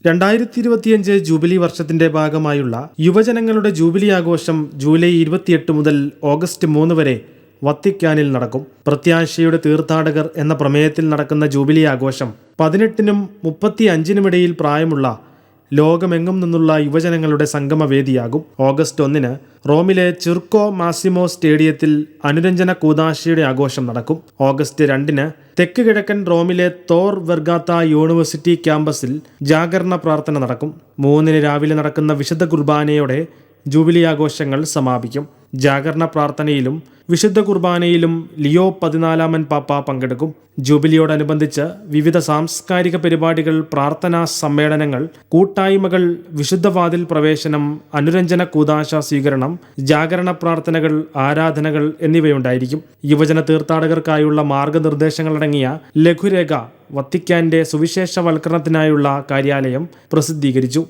2025 jubilee വർഷത്തിന്റെ ഭാഗമായുള്ള യുവജനങ്ങളുടെ ജൂബിലി ആഘോഷം ജൂലൈ 28 മുതൽ ഓഗസ്റ്റ് 3 വരെ വത്തിക്കാനിൽ നടക്കും. പ്രത്യാശയുടെ തീർത്ഥാടകർ എന്ന പ്രമേയത്തിൽ നടക്കുന്ന ജൂബിലി ആഘോഷം 18നും 35നുമിടയിൽ പ്രായമുള്ള ലോകമെങ്ങും നിന്നുള്ള യുവജനങ്ങളുടെ സംഗമവേദിയാകും. ഓഗസ്റ്റ് 1 റോമിലെ ചിർക്കോ മാസിമോ സ്റ്റേഡിയത്തിൽ അനുരഞ്ജന കൂദാശയുടെ ആഘോഷം നടക്കും. ഓഗസ്റ്റ് 2 തെക്ക് കിഴക്കൻ റോമിലെ തോർ വെർഗാത്ത യൂണിവേഴ്സിറ്റി ക്യാമ്പസിൽ ജാഗരണ പ്രാർത്ഥന നടക്കും. 3 രാവിലെ നടക്കുന്ന വിശുദ്ധ കുർബാനയോടെ ജൂബിലി ആഘോഷങ്ങൾ സമാപിക്കും. ജാഗരണ പ്രാർത്ഥനയിലും വിശുദ്ധ കുർബാനയിലും ലിയോ 14 പാപ്പ പങ്കെടുക്കും. ജൂബിലിയോടനുബന്ധിച്ച് വിവിധ സാംസ്കാരിക പരിപാടികൾ, പ്രാർത്ഥനാ സമ്മേളനങ്ങൾ, കൂട്ടായ്മകൾ, വിശുദ്ധവാതിൽ പ്രവേശനം, അനുരഞ്ജന കൂദാശ സ്വീകരണം, ജാഗരണ പ്രാർത്ഥനകൾ, ആരാധനകൾ എന്നിവയുണ്ടായിരിക്കും. യുവജന തീർത്ഥാടകർക്കായുള്ള മാർഗനിർദ്ദേശങ്ങളടങ്ങിയ ലഘുരേഖ വത്തിക്കാന്റെ സുവിശേഷവൽക്കരണത്തിനായുള്ള കാര്യാലയം പ്രസിദ്ധീകരിച്ചു.